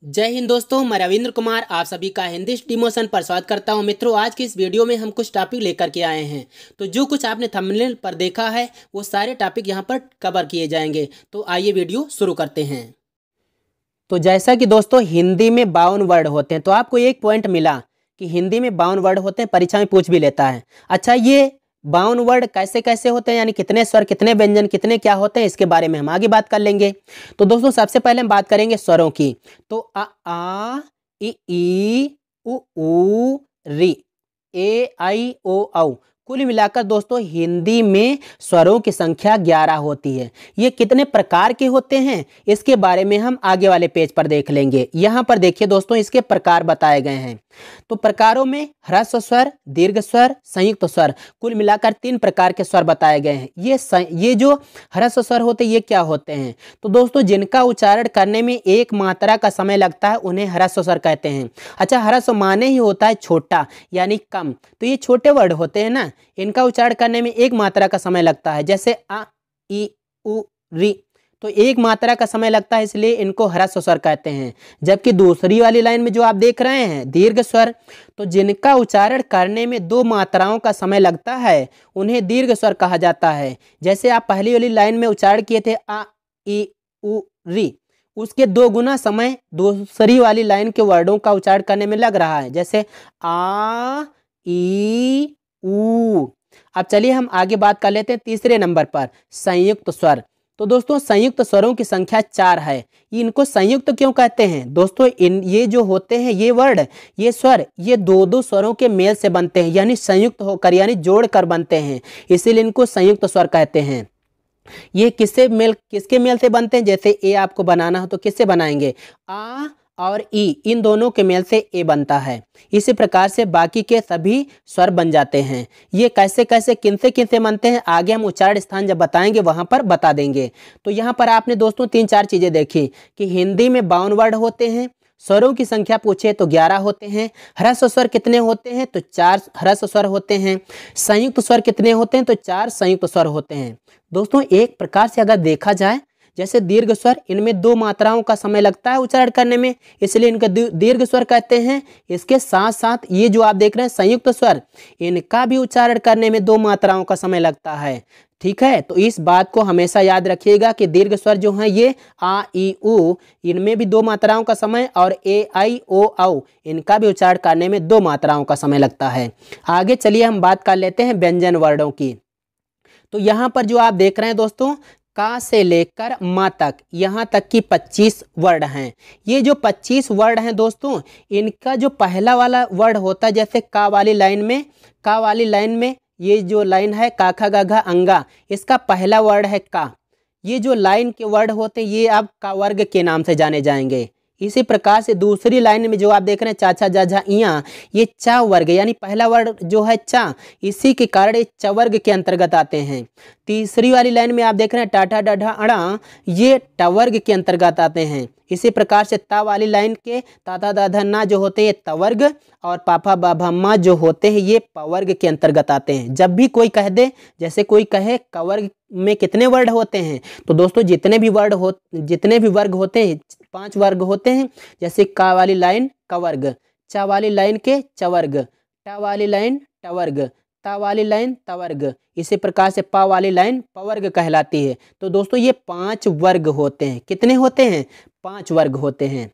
जय हिंद दोस्तों, मैं रविंद्र कुमार आप सभी का हिंदी डिमोशन पर स्वागत करता हूं। मित्रों, आज की इस वीडियो में हम कुछ टॉपिक लेकर के आए हैं। तो जो कुछ आपने थंबनेल पर देखा है वो सारे टॉपिक यहां पर कवर किए जाएंगे। तो आइए वीडियो शुरू करते हैं। तो जैसा कि दोस्तों हिंदी में 52 वर्ड होते हैं, तो आपको एक पॉइंट मिला कि हिंदी में 52 वर्ड होते हैं, परीक्षा में पूछ भी लेता है। अच्छा, ये 52 वर्ड कैसे कैसे होते हैं, यानी कितने स्वर, कितने व्यंजन, कितने क्या होते हैं, इसके बारे में हम आगे बात कर लेंगे। तो दोस्तों सबसे पहले हम बात करेंगे स्वरों की। तो आ ई उ ऊ री, ए आई ओ औ। कुल मिलाकर दोस्तों हिंदी में स्वरों की संख्या 11 होती है। ये कितने प्रकार के होते हैं इसके बारे में हम आगे वाले पेज पर देख लेंगे। यहाँ पर देखिए दोस्तों, इसके प्रकार बताए गए हैं। तो प्रकारों में ह्रस्व स्वर, दीर्घ स्वर, संयुक्त स्वर, कुल मिलाकर 3 प्रकार के स्वर बताए गए हैं। ये जो ह्रस्व स्वर होते हैं ये क्या होते हैं? तो दोस्तों जिनका उच्चारण करने में एक मात्रा का समय लगता है उन्हें ह्रस्व स्वर कहते हैं। अच्छा, ह्रस्व माने ही होता है छोटा यानी कम, तो ये छोटे वर्ड होते हैं ना, इनका उच्चारण करने में एक मात्रा का समय लगता है। जैसे आ ई उ री, तो एक मात्रा का समय लगता है, इसलिए इनको ह्रस्व स्वर कहते हैं। जबकि दूसरी वाली लाइन में जो आप देख रहे हैं दीर्घ स्वर, तो जिनका उच्चारण करने में 2 मात्राओं का समय लगता है उन्हें दीर्घ स्वर कहा जाता है। जैसे आप पहली वाली लाइन में उच्चारण किए थे आ ई उ री, उसके 2 गुना समय दूसरी वाली लाइन के वर्डों का उच्चारण करने में लग रहा है। जैसे आ ई ऊ। अब चलिए हम आगे बात कर लेते हैं तीसरे नंबर पर संयुक्त स्वर। तो दोस्तों संयुक्त स्वरों की संख्या 4 है। इनको संयुक्त क्यों कहते हैं? दोस्तों ये जो होते हैं ये वर्ड, ये स्वर, ये 2-2 स्वरों के मेल से बनते हैं, यानी संयुक्त होकर यानी जोड़ कर बनते हैं, इसीलिए इनको संयुक्त स्वर कहते हैं। ये किसके मेल से बनते हैं? जैसे ए आपको बनाना हो तो किससे बनाएंगे? आ और ई, इन दोनों के मेल से ए बनता है। इसी प्रकार से बाकी के सभी स्वर बन जाते हैं। ये कैसे कैसे किनसे बनते हैं आगे हम उच्चारण स्थान जब बताएंगे वहां पर बता देंगे। तो यहाँ पर आपने दोस्तों 3-4 चीजें देखी कि हिंदी में 52 वर्ड होते हैं, स्वरों की संख्या पूछे तो 11 होते हैं, ह्रस्व स्वर कितने होते हैं तो 4 ह्रस्व स्वर होते हैं, संयुक्त स्वर कितने होते हैं तो 4 संयुक्त स्वर होते हैं। दोस्तों एक प्रकार से अगर देखा जाए, जैसे दीर्घ स्वर, इनमें 2 मात्राओं का समय लगता है उच्चारण करने में, इसलिए इनका दीर्घ स्वर कहते हैं। इसके साथ साथ ये जो आप देख रहे हैं संयुक्त स्वर, इनका भी उच्चारण करने में 2 मात्राओं का समय लगता है। ठीक है, तो इस बात को हमेशा याद रखिएगा कि दीर्घ स्वर जो हैं ये आ ई उ, इनमें भी 2 मात्राओं का समय, और ए आई ओ औ, इनका भी उच्चारण करने में 2 मात्राओं का समय लगता है। आगे चलिए हम बात कर लेते हैं व्यंजन वर्णों की। तो यहाँ पर जो आप देख रहे हैं दोस्तों, का से लेकर मा तक, यहाँ तक की 25 वर्ड हैं। ये जो 25 वर्ड हैं दोस्तों, इनका जो पहला वाला वर्ड होता है, जैसे का वाली लाइन में ये जो लाइन है का खा गा घा अंगा, इसका पहला वर्ड है का। ये जो लाइन के वर्ड होते हैं ये अब का वर्ग के नाम से जाने जाएंगे। इसी प्रकार से दूसरी लाइन में जो आप देख रहे हैं चाचा जा झा इया, ये चा वर्ग यानी पहला वर्ड जो है चा, इसी के कारण ये च वर्ग के अंतर्गत आते हैं। तीसरी वाली लाइन में आप देख रहे हैं टाठा डाढ़ा अड़ा, ये ट वर्ग के अंतर्गत आते हैं। इसी प्रकार से ता वाली लाइन के ताता दाधा ना जो होते हैं ये तवर्ग, और पापा बाबा माँ जो होते हैं ये पवर्ग के अंतर्गत आते हैं। जब भी कोई कह दे, जैसे कोई कहे कवर्ग में कितने वर्ड होते हैं, तो दोस्तों जितने भी वर्ग होते हैं 5 वर्ग होते हैं। जैसे का वाली लाइन कवर्ग, चा वाली लाइन के चवर्ग, टा वाली लाइन टवर्ग, ता वाली लाइन तवर्ग, इसी प्रकार से पा वाली लाइन पवर्ग कहलाती है। तो दोस्तों ये 5 वर्ग होते हैं। कितने होते हैं? 5 वर्ग होते हैं।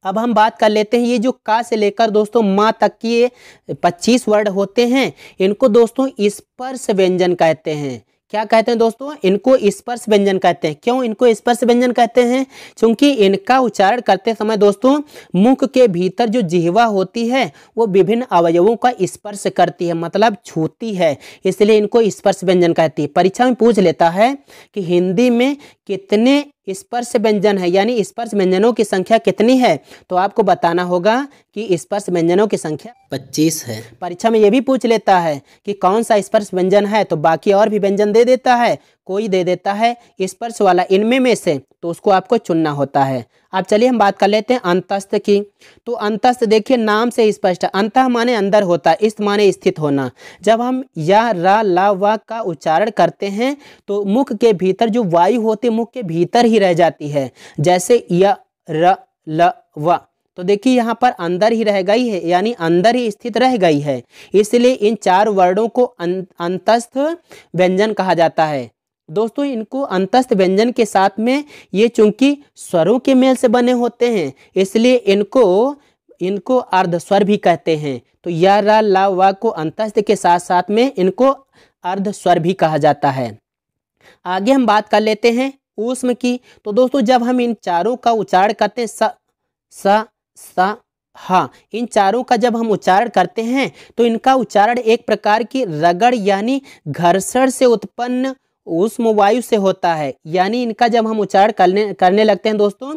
अब हम बात कर लेते हैं ये जो का से लेकर दोस्तों माँ तक की ये 25 वर्ड होते हैं, इनको दोस्तों स्पर्श व्यंजन कहते हैं। क्या कहते हैं दोस्तों? इनको स्पर्श व्यंजन कहते हैं। क्यों इनको स्पर्श व्यंजन कहते हैं? क्योंकि इनका उच्चारण करते समय दोस्तों मुख के भीतर जो जिह्वा होती है वो विभिन्न अवयवों का स्पर्श करती है, मतलब छूती है, इसलिए इनको स्पर्श व्यंजन कहती है। परीक्षा में पूछ लेता है कि हिंदी में कितने स्पर्श व्यंजन है, यानी स्पर्श व्यंजनों की संख्या कितनी है, तो आपको बताना होगा कि स्पर्श व्यंजनों की संख्या 25 है। परीक्षा में यह भी पूछ लेता है कि कौन सा स्पर्श व्यंजन है, तो बाकी और भी व्यंजन दे देता है, कोई दे देता है स्पर्श वाला इनमें में से, तो उसको आपको चुनना होता है। अब चलिए हम बात कर लेते हैं अंतस्थ की। तो अंतस्थ देखिए नाम से स्पष्ट है, अंतः माने अंदर होता है, इस्त माने स्थित होना। जब हम या रा ला वा का उच्चारण करते हैं तो मुख के भीतर जो वायु होती है मुख के भीतर ही रह जाती है। जैसे य र ल व। तो देखिए यहाँ पर अंदर ही रह गई है, यानी अंदर ही स्थित रह गई है, इसलिए इन चार वर्णों को अंतस्थ व्यंजन कहा जाता है। दोस्तों इनको अंतस्थ व्यंजन के साथ में ये चूंकि स्वरों के मेल से बने होते हैं, इसलिए इनको अर्धस्वर भी कहते हैं। तो या रा ला वा को अंतस्थ के साथ साथ में इनको अर्धस्वर भी कहा जाता है। आगे हम बात कर लेते हैं ऊष्म की। तो दोस्तों जब हम इन चारों का उच्चारण करते हैं स हा, इन चारों का जब हम उच्चारण करते हैं तो इनका उच्चारण एक प्रकार की रगड़ यानी घर्षण से उत्पन्न ऊष्म वायु से होता है। यानी इनका जब हम उच्चारण करने लगते हैं दोस्तों,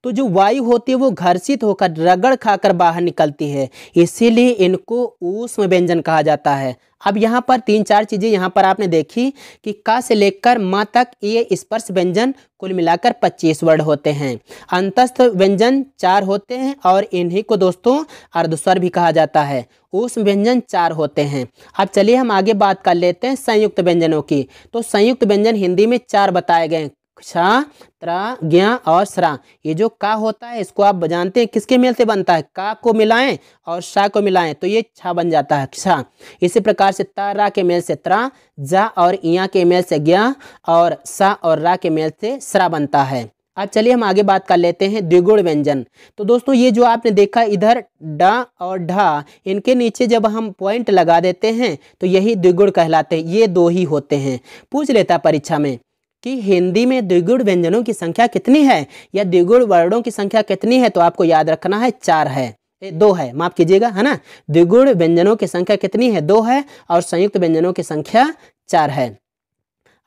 तो जो वायु होती है वो घर्षित होकर रगड़ खाकर बाहर निकलती है, इसीलिए इनको ऊष्म व्यंजन कहा जाता है। अब यहाँ पर 3-4 चीज़ें यहाँ पर आपने देखी कि का से लेकर माँ तक ये स्पर्श व्यंजन कुल मिलाकर 25 वर्ड होते हैं। अंतस्थ व्यंजन 4 होते हैं और इन्हीं को दोस्तों अर्धस्वर भी कहा जाता है। ऊष्म व्यंजन 4 होते हैं। अब चलिए हम आगे बात कर लेते हैं संयुक्त व्यंजनों की। तो संयुक्त व्यंजन हिंदी में 4 बताए गए, क्षा, त्रा, ज्ञा और स्रा। ये जो का होता है इसको आप जानते हैं किसके मेल से बनता है, का को मिलाएं और शा को मिलाएं तो ये छा बन जाता है, क्षा। इसी प्रकार से ता रा के मेल से त्रा, जा और इया के मेल से ज्ञा और सा और रा के मेल से स्रा बनता है। अब चलिए हम आगे बात कर लेते हैं द्विगुण व्यंजन। तो दोस्तों ये जो आपने देखा इधर डा और ढा, इनके नीचे जब हम पॉइंट लगा देते हैं तो यही द्विगुण कहलाते हैं। ये 2 ही होते हैं। पूछ लेता परीक्षा में कि हिंदी में द्विगुण व्यंजनों की संख्या कितनी है या द्विगुण वर्णों की संख्या कितनी है, तो आपको याद रखना है 4 है, 2 है, माफ कीजिएगा, है ना। द्विगुण व्यंजनों की संख्या कितनी है, 2 है, और संयुक्त व्यंजनों की संख्या 4 है।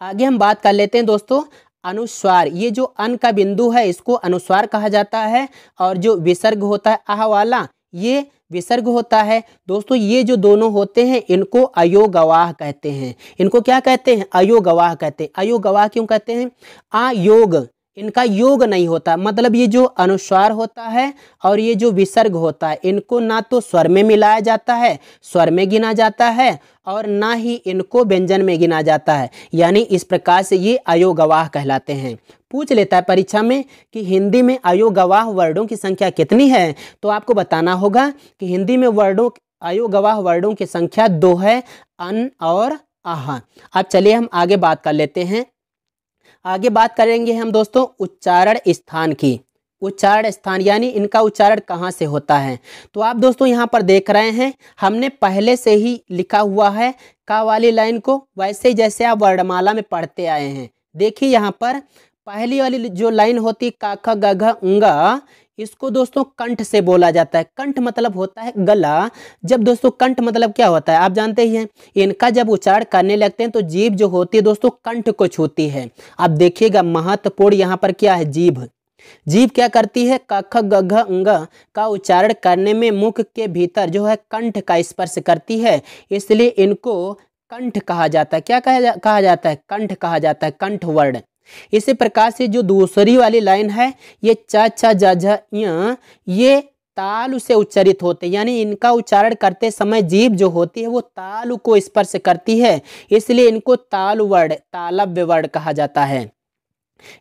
आगे हम बात कर लेते हैं दोस्तों अनुस्वार। ये जो अन का बिंदु है इसको अनुस्वार कहा जाता है, और जो विसर्ग होता है आह वाला ये विसर्ग होता है। दोस्तों ये जो दोनों होते हैं इनको अयोगवाह कहते हैं। इनको क्या कहते हैं, अयोगवाह कहते हैं। अयोगवाह क्यों कहते हैं, अयोग, इनका योग नहीं होता, मतलब ये जो अनुस्वार होता है और ये जो विसर्ग होता है इनको ना तो स्वर में मिलाया जाता है, स्वर में गिना जाता है, और ना ही इनको व्यंजन में गिना जाता है। यानी इस प्रकार से ये अयोगवाह कहलाते हैं। पूछ लेता है परीक्षा में कि हिंदी में अयोगवाह वर्णों की संख्या कितनी है, तो आपको बताना होगा कि हिंदी में अयोगवाह वर्णों की संख्या 2 है, अन और आह। अब चलिए हम आगे बात कर लेते हैं। आगे बात करेंगे हम दोस्तों उच्चारण स्थान की। उच्चारण स्थान यानी इनका उच्चारण कहाँ से होता है। तो आप दोस्तों यहाँ पर देख रहे हैं हमने पहले से ही लिखा हुआ है का वाली लाइन को, वैसे ही जैसे आप वर्णमाला में पढ़ते आए हैं। देखिए यहाँ पर पहली वाली जो लाइन होती है का ख ग घ उंगा, इसको दोस्तों कंठ से बोला जाता है। कंठ मतलब होता है गला। जब दोस्तों कंठ मतलब क्या होता है आप जानते ही हैं, इनका जब उच्चारण करने लगते हैं तो जीभ जो होती है दोस्तों कंठ को छूती है। अब देखिएगा महत्वपूर्ण यहाँ पर क्या है, जीभ। जीभ क्या करती है, क ख ग घ उंग का उच्चारण करने में मुख के भीतर जो है कंठ का स्पर्श करती है, इसलिए इनको कंठ कहा जाता है। क्या कहा जाता है, कंठ कहा जाता है, कंठ वर्ण। इसी प्रकार से जो दूसरी वाली लाइन है ये च छ ज झ य, ये तालु से उच्चारित होते हैं, यानी इनका उच्चारण करते समय जीभ जो होती है वो तालु को स्पर्श करती है, इसलिए इनको तालु वर्ण, तालव्य वर्ण कहा जाता है।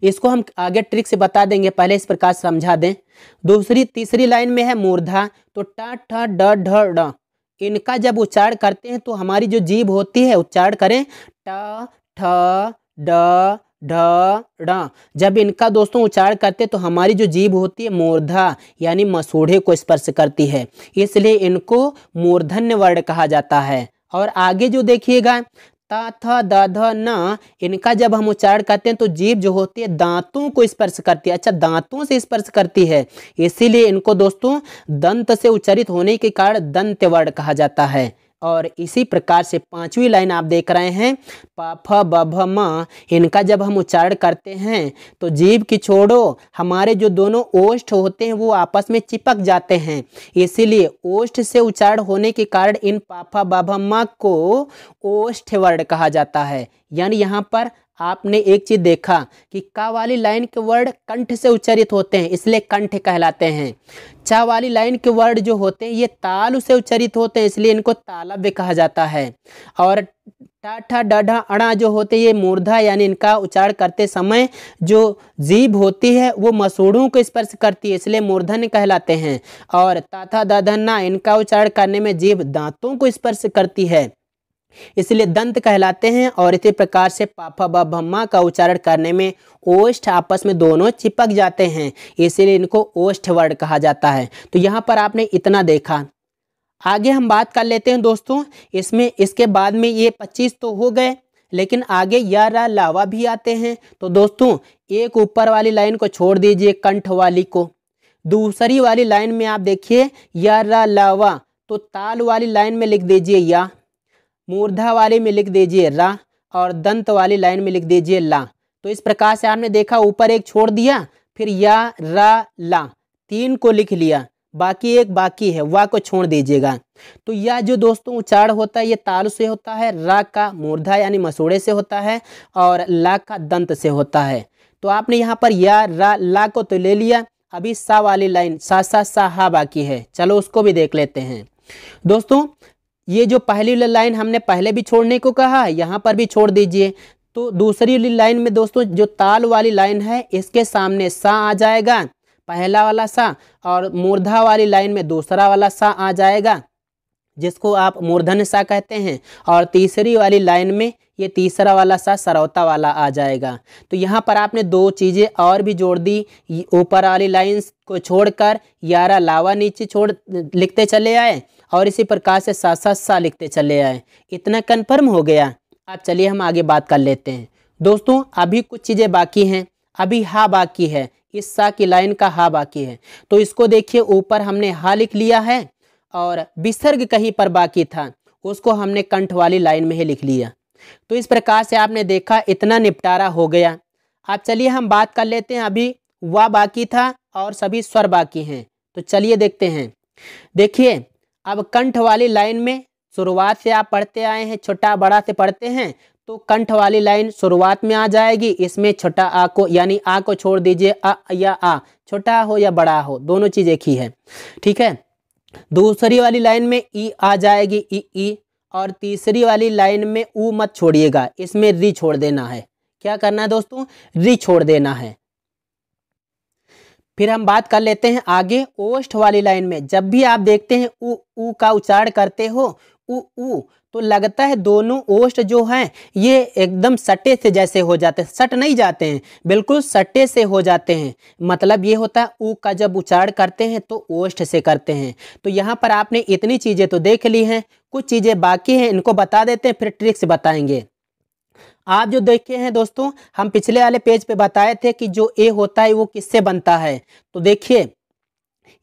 इसको हम आगे ट्रिक से बता देंगे, पहले इस प्रकार समझा दें। तीसरी लाइन में है मूर्धा। तो ट ठ ड ढ ड, इनका जब उच्चारण करते हैं तो हमारी जो जीभ होती है, उच्चारण करें ट ठ ड ढ ड, जब इनका दोस्तों उच्चारण करते तो हमारी जो जीभ होती है मूर्धा यानी मसूढ़े को स्पर्श करती है, इसलिए इनको मूर्धन्य वर्ण कहा जाता है। और आगे जो देखिएगा ता थ द ध न, इनका जब हम उच्चारण करते हैं तो जीभ जो होती है दांतों को स्पर्श करती है। अच्छा, दांतों से स्पर्श करती है, इसीलिए इनको दोस्तों दंत से उच्चारित होने के कारण दंत वर्ण कहा जाता है। और इसी प्रकार से 5वीं लाइन आप देख रहे हैं प फ ब भ म, इनका जब हम उच्चारण करते हैं तो जीभ की छोड़ो हमारे जो दोनों ओष्ठ होते हैं वो आपस में चिपक जाते हैं, इसीलिए ओष्ठ से उच्चारण होने के कारण इन प फ ब भ म को ओष्ठ वर्ण कहा जाता है। यानी यहाँ पर आपने एक चीज देखा कि का वाली लाइन के वर्ड कंठ से उच्चारित होते हैं, इसलिए कंठ कहलाते हैं। चा वाली लाइन के वर्ड जो होते हैं ये तालु से उच्चारित होते हैं, इसलिए इनको तालव्य कहा जाता है। और टा ठा डा अणा जो होते हैं ये मूर्धा, यानी इनका उच्चारण करते समय जो जीभ होती है वो मसूड़ों को स्पर्श करती है, इसलिए मूर्धन्य कहलाते हैं। और ता था दा धन्ना, इनका उच्चारण करने में जीभ दांतों को स्पर्श करती है, इसलिए दंत कहलाते हैं। और इसी प्रकार से पापा ब भम्मा का उच्चारण करने में ओष्ठ आपस में दोनों चिपक जाते हैं, इसीलिए इनको ओष्ठ वर्ण कहा जाता है। तो यहाँ पर आपने इतना देखा। आगे हम बात कर लेते हैं दोस्तों, इसमें इसके बाद में ये 25 तो हो गए, लेकिन आगे या रा लावा भी आते हैं। तो दोस्तों एक ऊपर वाली लाइन को छोड़ दीजिए कंठ वाली को, दूसरी वाली लाइन में आप देखिए या रा लावा, तो ताल वाली लाइन में लिख दीजिए या, मूर्धा वाली में लिख दीजिए रा, और दंत वाली लाइन में लिख दीजिए ला। तो इस प्रकार से आपने देखा ऊपर एक छोड़ दिया, फिर या रा ला, 3 को लिख लिया, बाकी एक बाकी है, वा को छोड़ दीजिएगा। तो यह जो दोस्तों उच्चारण होता है ये तालु से होता है, रा का मूर्धा यानी मसूड़े से होता है, और ला का दंत से होता है। तो आपने यहाँ पर या रा ला को तो ले लिया, अभी सा वाली लाइन सा सा सा हा बाकी है, चलो उसको भी देख लेते हैं। दोस्तों ये जो पहली लाइन हमने पहले भी छोड़ने को कहा, यहाँ पर भी छोड़ दीजिए। तो दूसरी लाइन में दोस्तों जो ताल वाली लाइन है इसके सामने सा आ जाएगा, पहला वाला सा, और मूर्धा वाली लाइन में दूसरा वाला सा आ जाएगा, जिसको आप मूर्धन्य सा कहते हैं। और तीसरी वाली लाइन में ये तीसरा वाला सा सरौता वाला आ जाएगा। तो यहाँ पर आपने 2 चीज़ें और भी जोड़ दी, ऊपर वाली लाइन को छोड़कर यारा लावा नीचे छोड़ लिखते चले आए, और इसी प्रकार से सा सा सा लिखते चले आए। इतना कन्फर्म हो गया। अब चलिए हम आगे बात कर लेते हैं। दोस्तों अभी कुछ चीज़ें बाकी हैं, अभी हा बाकी है, इस सा की लाइन का हा बाकी है। तो इसको देखिए ऊपर हमने हा लिख लिया है, और विसर्ग कहीं पर बाकी था उसको हमने कंठ वाली लाइन में ही लिख लिया। तो इस प्रकार से आपने देखा इतना निपटारा हो गया। अब चलिए हम बात कर लेते हैं, अभी वा बाकी था और सभी स्वर बाकी हैं। तो चलिए देखते हैं। देखिए अब कंठ वाली लाइन में शुरुआत से आप पढ़ते आए हैं, छोटा बड़ा से पढ़ते हैं, तो कंठ वाली लाइन शुरुआत में आ जाएगी। इसमें छोटा आ को यानी आ को छोड़ दीजिए, अ या आ, छोटा हो या बड़ा हो दोनों चीज़ एक ही है, ठीक है। दूसरी वाली लाइन में ई आ जाएगी, ई, और तीसरी वाली लाइन में ऊ मत छोड़िएगा, इसमें री छोड़ देना है। क्या करना है दोस्तों, री छोड़ देना है। फिर हम बात कर लेते हैं आगे ओष्ठ वाली लाइन में। जब भी आप देखते हैं ऊ का उच्चारण करते हो ऊ, तो लगता है दोनों ओष्ठ जो हैं ये एकदम सट्टे से जैसे हो जाते हैं, सट नहीं जाते हैं, बिल्कुल सट्टे से हो जाते हैं। मतलब ये होता है ऊ का जब उच्चारण करते हैं तो ओष्ठ से करते हैं। तो यहाँ पर आपने इतनी चीज़ें तो देख ली हैं, कुछ चीज़ें बाकी हैं, इनको बता देते हैं, फिर ट्रिक्स बताएंगे। आप जो देखे हैं दोस्तों, हम पिछले वाले पेज पे बताए थे कि जो ए होता है वो किससे बनता है। तो देखिए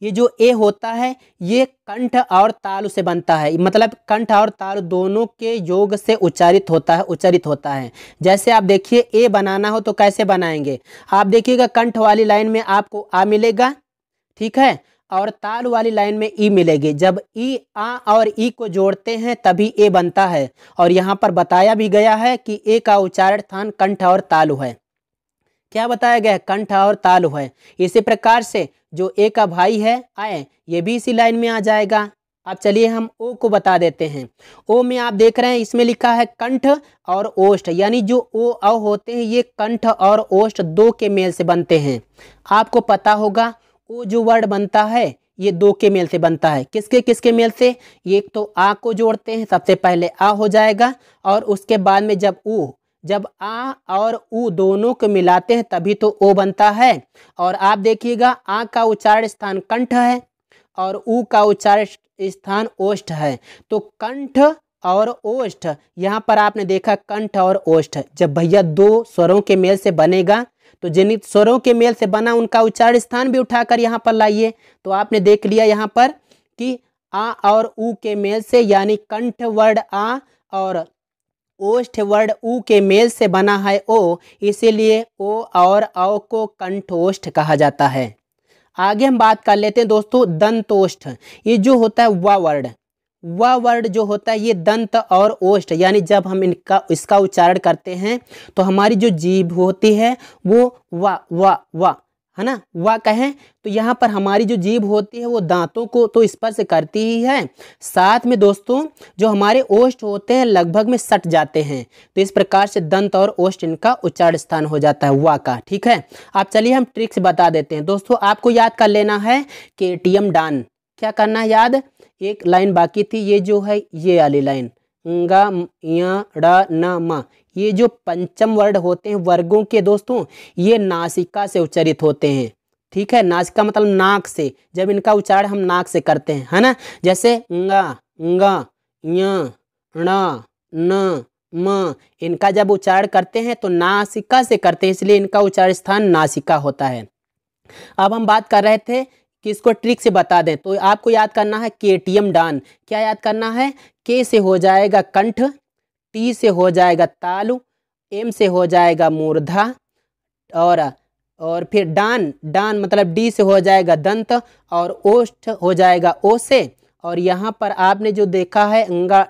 ये जो ए होता है ये कंठ और तालु से बनता है, मतलब कंठ और तालु दोनों के योग से उच्चारित होता है। जैसे आप देखिए ए बनाना हो तो कैसे बनाएंगे, आप देखिएगा कंठ वाली लाइन में आपको आ मिलेगा, ठीक है, और ताल वाली लाइन में ई मिलेगी। जब ई आ और ई को जोड़ते हैं तभी ए बनता है। और यहाँ पर बताया भी गया है कि ए का उच्चारण स्थान कंठ और तालु है। क्या बताया गया है, कंठ और तालु है। इसी प्रकार से जो ए का भाई है आए, ये भी इसी लाइन में आ जाएगा। अब चलिए हम ओ को बता देते हैं। ओ में आप देख रहे हैं इसमें लिखा है कंठ और ओष्ठ, यानी जो ओ औ होते हैं ये कंठ और ओष्ठ दो के मेल से बनते हैं। आपको पता होगा ओ जो वर्ड बनता है ये दो के मेल से बनता है। किसके किसके मेल से, एक तो आ को जोड़ते हैं, सबसे पहले आ हो जाएगा, और उसके बाद में जब आ और ऊ दोनों को मिलाते हैं तभी तो ओ बनता है। और आप देखिएगा आ का उच्चारण स्थान कंठ है और ऊ का उच्चारण स्थान ओष्ठ है। तो कंठ और ओष्ठ, यहाँ पर आपने देखा कंठ और ओष्ठ, जब भैया दो स्वरों के मेल से बनेगा तो जिन स्वरों के मेल से बना उनका उच्चारण स्थान भी उठाकर यहाँ पर लाइए। तो आपने देख लिया यहाँ पर कि आ और ऊ के मेल से, यानी कंठ वर्ड आ और ओष्ठ वर्ड ऊ के मेल से बना है ओ, इसीलिए ओ और औ को कंठोष्ठ कहा जाता है। आगे हम बात कर लेते हैं दोस्तों दंतोष्ठ। ये जो होता है वा वर्ड, वह वर्ड जो होता है ये दंत और ओष्ठ, यानी जब हम इसका उच्चारण करते हैं तो हमारी जो जीभ होती है वो वा है ना, वा कहें तो यहाँ पर हमारी जो जीभ होती है वो दांतों को तो स्पर्श करती ही है, साथ में दोस्तों जो हमारे ओष्ठ होते हैं लगभग में सट जाते हैं। तो इस प्रकार से दंत और ओष्ठ इनका उच्चारण स्थान हो जाता है वा का। ठीक है, अब चलिए हम ट्रिक्स बता देते हैं। दोस्तों आपको याद कर लेना है केटीएम डान। क्या करना है याद, एक लाइन बाकी थी, ये जो है ये वाली लाइन गा या ड़ा न मा, ये जो पंचम वर्ड होते हैं वर्गों के दोस्तों, ये नासिका से उच्चारित होते हैं। ठीक है, नासिका मतलब नाक से, जब इनका उच्चारण हम नाक से करते हैं, है ना। जैसे ंगा ंगा य णा न म, इनका जब उच्चारण करते हैं तो नासिका से करते हैं, इसलिए इनका उच्चारण स्थान नासिका होता है। अब हम बात कर रहे थे कि इसको ट्रिक से बता दें, तो आपको याद करना है केटीएम डान। क्या याद करना है, के से हो जाएगा कंठ, टी से हो जाएगा तालु, एम से हो जाएगा मूर्धा, और फिर डान, डान मतलब डी से हो जाएगा दंत, और ओष्ठ हो जाएगा ओ से। और यहाँ पर आपने जो देखा है अंगा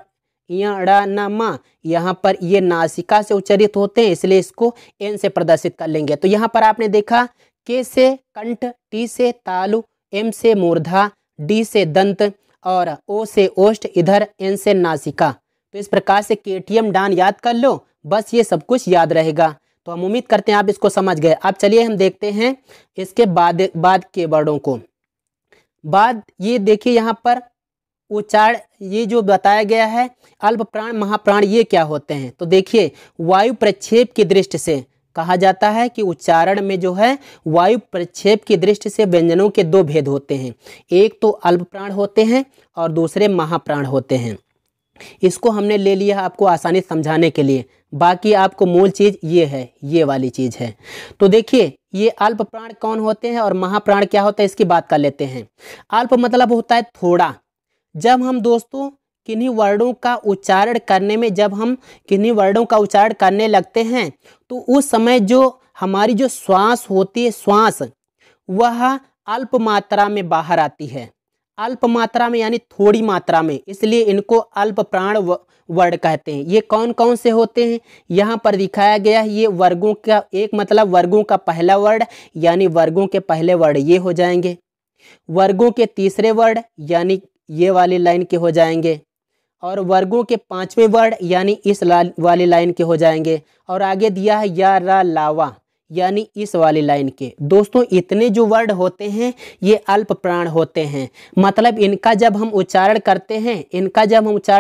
ड़ा न मा, यहाँ पर ये नासिका से उच्चारित होते हैं, इसलिए इसको एन से प्रदर्शित कर लेंगे। तो यहाँ पर आपने देखा के से कंठ, टी से तालु, एम से मूर्धा, डी से दंत और ओ से ओष्ठ, इधर एन से नासिका। तो इस प्रकार से केटीएम डान याद कर लो, बस ये सब कुछ याद रहेगा। तो हम उम्मीद करते हैं आप इसको समझ गए। अब चलिए हम देखते हैं इसके बाद के वर्डों को। बाद ये देखिए यहाँ पर उच्चारण ये जो बताया गया है अल्प प्राण महाप्राण ये क्या होते हैं, तो देखिए वायु प्रक्षेप की दृष्टि से कहा जाता है कि उच्चारण में जो है वायु प्रक्षेप की दृष्टि से व्यंजनों के दो भेद होते हैं, एक तो अल्प प्राण होते हैं और दूसरे महाप्राण होते हैं। इसको हमने ले लिया आपको आसानी समझाने के लिए, बाकी आपको मूल चीज़ ये है, ये वाली चीज़ है। तो देखिए ये अल्प प्राण कौन होते हैं और महाप्राण क्या होता है इसकी बात कर लेते हैं। अल्प मतलब होता है थोड़ा, जब हम दोस्तों किन्हीं वर्डों का उच्चारण करने में जब हम किन्हीं वर्डों का उच्चारण करने लगते हैं तो उस समय जो हमारी जो श्वास होती है, श्वास वह अल्प मात्रा में बाहर आती है, अल्प मात्रा में यानी थोड़ी मात्रा में, इसलिए इनको अल्प प्राण वर्ड कहते हैं। ये कौन कौन से होते हैं यहाँ पर दिखाया गया है, ये वर्गों का एक मतलब वर्गों का पहला वर्ड यानी वर्गों के पहले वर्ड ये हो जाएंगे, वर्गों के तीसरे वर्ड यानी ये वाली लाइन के हो जाएंगे, और वर्गों के पांचवें वर्ड यानी इस वाली लाइन के हो जाएंगे, और आगे दिया है या रा लावा यानी इस वाली लाइन के। दोस्तों इतने जो वर्ड होते हैं ये अल्प प्राण होते हैं, मतलब इनका जब हम उच्चारण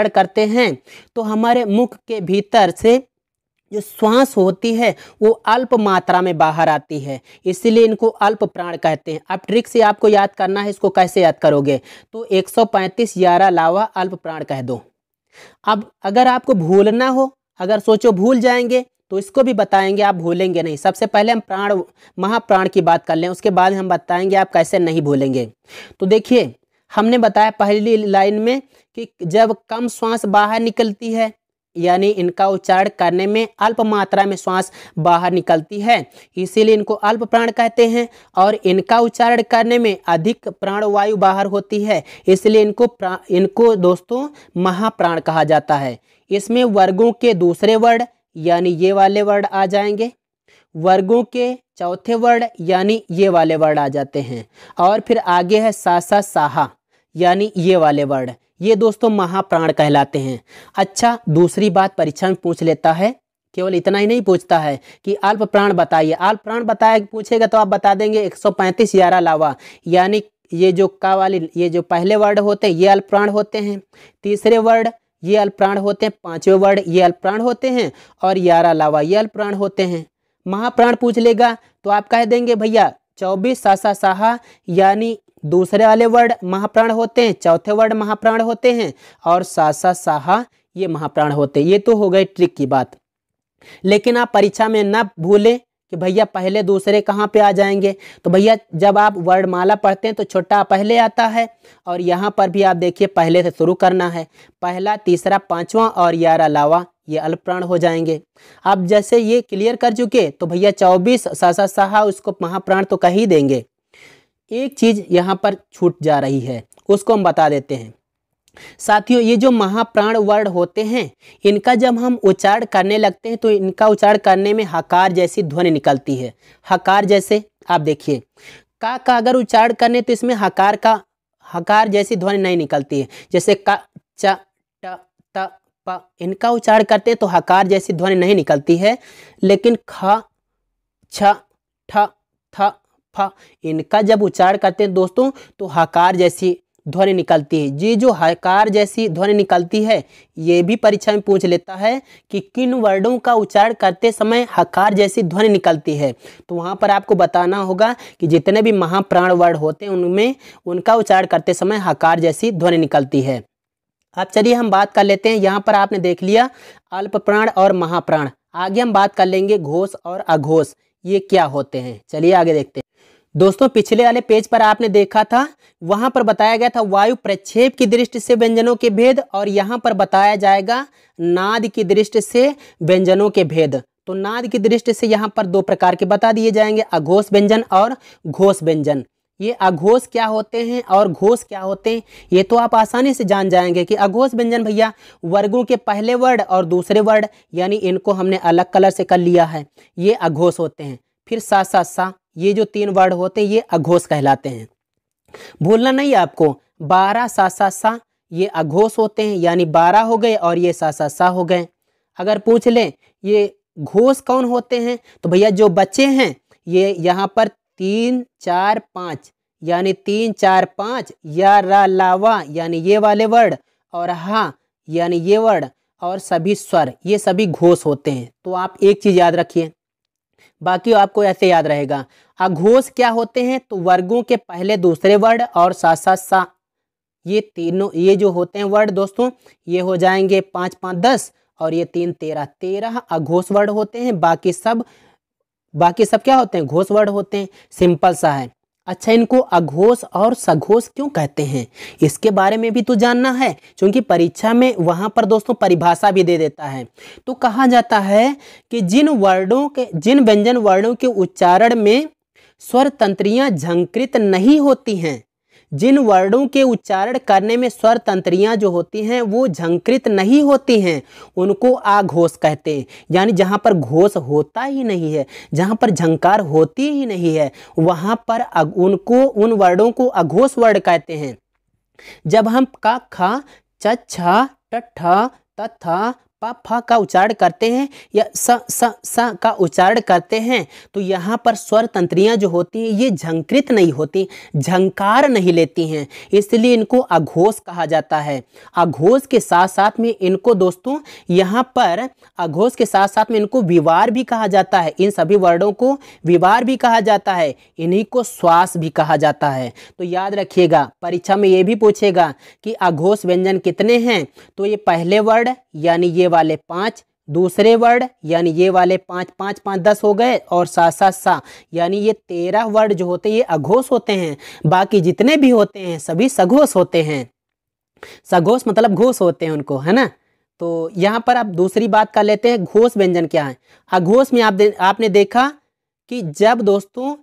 करते हैं तो हमारे मुख के भीतर से जो श्वास होती है वो अल्प मात्रा में बाहर आती है, इसीलिए इनको अल्प प्राण कहते हैं। अब ट्रिक से आपको याद करना है, इसको कैसे याद करोगे, तो 135 यारा लावा अल्प प्राण कह दो। अब अगर आपको भूलना हो, अगर सोचो भूल जाएंगे तो इसको भी बताएंगे, आप भूलेंगे नहीं। सबसे पहले हम प्राण महाप्राण की बात कर लें, उसके बाद हम बताएंगे आप कैसे नहीं भूलेंगे। तो देखिए हमने बताया पहली लाइन में कि जब कम श्वास बाहर निकलती है यानी इनका उच्चारण करने में अल्प मात्रा में श्वास बाहर निकलती है, इसीलिए इनको अल्प प्राण कहते हैं, और इनका उच्चारण करने में अधिक प्राणवायु बाहर होती है, इसलिए इनको दोस्तों महाप्राण कहा जाता है। इसमें वर्गों के दूसरे वर्ड यानी ये वाले वर्ड आ जाएंगे, वर्गों के चौथे वर्ड यानी ये वाले वर्ड आ जाते हैं, और फिर आगे है सासा साहा यानी ये वाले वर्ड, ये दोस्तों महाप्राण कहलाते हैं। अच्छा दूसरी बात परीक्षा में पूछ लेता है, केवल इतना ही नहीं पूछता है कि अल्प प्राण बताइए, अल्प प्राण बताए पूछेगा तो आप बता देंगे 135 यारा लावा, यानी ये जो का वाली ये जो पहले वर्ड होते हैं ये अल्प प्राण होते हैं, तीसरे वर्ड ये अल्प प्राण होते हैं, पांचवें वर्ड ये अल्प प्राण होते हैं, और यारा लावा ये अल्प प्राण होते हैं। महाप्राण पूछ लेगा तो आप कह देंगे भैया 24 सासा साहा यानी दूसरे वाले वर्ड महाप्राण होते हैं, चौथे वर्ड महाप्राण होते हैं, और सासा साहा ये महाप्राण होते हैं। ये तो हो गई ट्रिक की बात, लेकिन आप परीक्षा में ना भूलें कि भैया पहले दूसरे कहाँ पे आ जाएंगे। तो भैया जब आप वर्णमाला पढ़ते हैं तो छोटा पहले आता है, और यहाँ पर भी आप देखिए पहले से शुरू करना है, पहला तीसरा पांचवा और यारा लावा ये अल्प प्राण हो जाएंगे। अब जैसे ये क्लियर कर चुके तो भैया 24 सासा साहा उसको महाप्राण तो कह ही देंगे। एक चीज यहाँ पर छूट जा रही है, उसको हम बता देते हैं। साथियों ये जो महाप्राण वर्ण होते हैं इनका जब हम उच्चारण करने लगते हैं तो इनका उच्चारण करने में हकार जैसी ध्वनि निकलती है। हकार जैसे आप देखिए का अगर उच्चारण करने तो इसमें हकार जैसी ध्वनि नहीं निकलती है। जैसे का, च, ट, त, प, इनका उच्चारण करते हैं तो हकार जैसी ध्वनि नहीं निकलती है। लेकिन ख, छ, ठ, थ, फ इनका जब उच्चारण करते हैं दोस्तों तो हकार जैसी ध्वनि निकलती है। ये जो हकार जैसी ध्वनि निकलती है ये भी परीक्षा में पूछ लेता है कि किन वर्णों का उच्चारण करते समय हकार जैसी ध्वनि निकलती है। तो वहाँ पर आपको बताना होगा कि जितने भी महाप्राण वर्ण होते हैं उनमें उनका उच्चारण करते समय हकार जैसी ध्वनि निकलती है। अब चलिए हम बात कर लेते हैं। यहाँ पर आपने देख लिया अल्प प्राण और महाप्राण। आगे हम बात कर लेंगे घोष और अघोष, ये क्या होते हैं। चलिए आगे देखते हैं। दोस्तों पिछले वाले पेज पर आपने देखा था, वहां पर बताया गया था वायु प्रक्षेप की दृष्टि से व्यंजनों के भेद, और यहाँ पर बताया जाएगा नाद की दृष्टि से व्यंजनों के भेद। तो नाद की दृष्टि से यहाँ पर दो प्रकार के बता दिए जाएंगे, अघोष व्यंजन और घोष व्यंजन। ये अघोष क्या होते हैं और घोष क्या होते हैं ये तो आप आसानी से जान जाएंगे कि अघोष व्यंजन भैया वर्गों के पहले वर्ड और दूसरे वर्ड यानी इनको हमने अलग कलर से कर लिया है, ये अघोष होते हैं। फिर सा सा सा ये जो तीन वर्ड होते हैं ये अघोष कहलाते हैं। भूलना नहीं आपको, 12 सा सा सा ये अघोष होते हैं यानी 12 हो गए और ये सा सा सा हो गए। अगर पूछ लें ये घोष कौन होते हैं तो भैया जो बच्चे हैं ये यहाँ पर 3 4 5 यानी 3 4 5 या रा लावा यानी ये वाले वर्ड और हा यानी ये वर्ड और सभी स्वर ये सभी घोष होते हैं। तो आप एक चीज याद रखिए, बाकी आपको ऐसे याद रहेगा। अघोष क्या होते हैं तो वर्गों के पहले दूसरे वर्ड और सा सा सा ये तीनों ये जो होते हैं वर्ड दोस्तों ये हो जाएंगे 5 5 10 और ये 3 13 अघोष वर्ड होते हैं। बाकी सब क्या होते हैं घोष वर्ड होते हैं। सिंपल सा है। अच्छा इनको अघोष और सघोष क्यों कहते हैं इसके बारे में भी तो जानना है, क्योंकि परीक्षा में वहां पर दोस्तों परिभाषा भी दे देता है। तो कहा जाता है कि जिन व्यंजन वर्णों के उच्चारण में स्वर तंत्रियां झंकृत नहीं होती हैं, जिन वर्णों के उच्चारण करने में स्वर तंत्रियां जो होती हैं वो झंकृत नहीं होती हैं उनको अघोष कहते हैं। यानी जहां पर घोष होता ही नहीं है, जहां पर झंकार होती ही नहीं है वहां पर उन वर्णों को अघोष वर्ण कहते हैं। जब हम का खा च छ ट ठ त थ प फ का उच्चारण करते हैं या स का उच्चारण करते हैं तो यहाँ पर स्वर तंत्रियाँ जो होती हैं ये झंकृत नहीं होती, झंकार नहीं लेती हैं, इसलिए इनको अघोष कहा जाता है। अघोष के साथ साथ में इनको दोस्तों यहाँ पर अघोष के साथ साथ में इनको विवार भी कहा जाता है। इन सभी वर्णों को विवार भी कहा जाता है, इन्हीं को श्वास भी कहा जाता है। तो याद रखिएगा परीक्षा में ये भी पूछेगा कि अघोष व्यंजन कितने हैं, तो ये पहले वर्ड यानी ये वाले 5, दूसरे वर्ड यानी ये वाले 5 5 5 10 हो गए और सा सा सा यानी ये 13 वर्ड जो होते हैं ये अघोष होते हैं। बाकी जितने भी होते हैं सभी सघोष होते हैं। सघोष मतलब घोष होते हैं उनको, है ना। तो यहाँ पर आप दूसरी बात कर लेते हैं घोष व्यंजन क्या है। अघोष में आपने देखा कि जब दोस्तों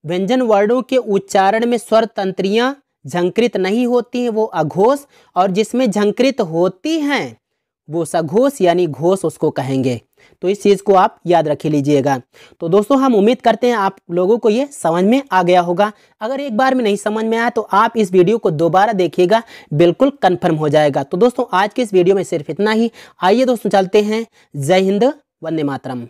व्यंजन वर्णों के उच्चारण में स्वर तंत्रियां झंकृत नहीं होती हैं वो अघोष, और जिसमें झंकृत होती हैं वो सघोष यानी घोष उसको कहेंगे। तो इस चीज़ को आप याद रख लीजिएगा। तो दोस्तों हम उम्मीद करते हैं आप लोगों को ये समझ में आ गया होगा। अगर एक बार में नहीं समझ में आया तो आप इस वीडियो को दोबारा देखिएगा, बिल्कुल कंफर्म हो जाएगा। तो दोस्तों आज के इस वीडियो में सिर्फ इतना ही। आइए दोस्तों चलते हैं। जय हिंद, वंदे मातरम।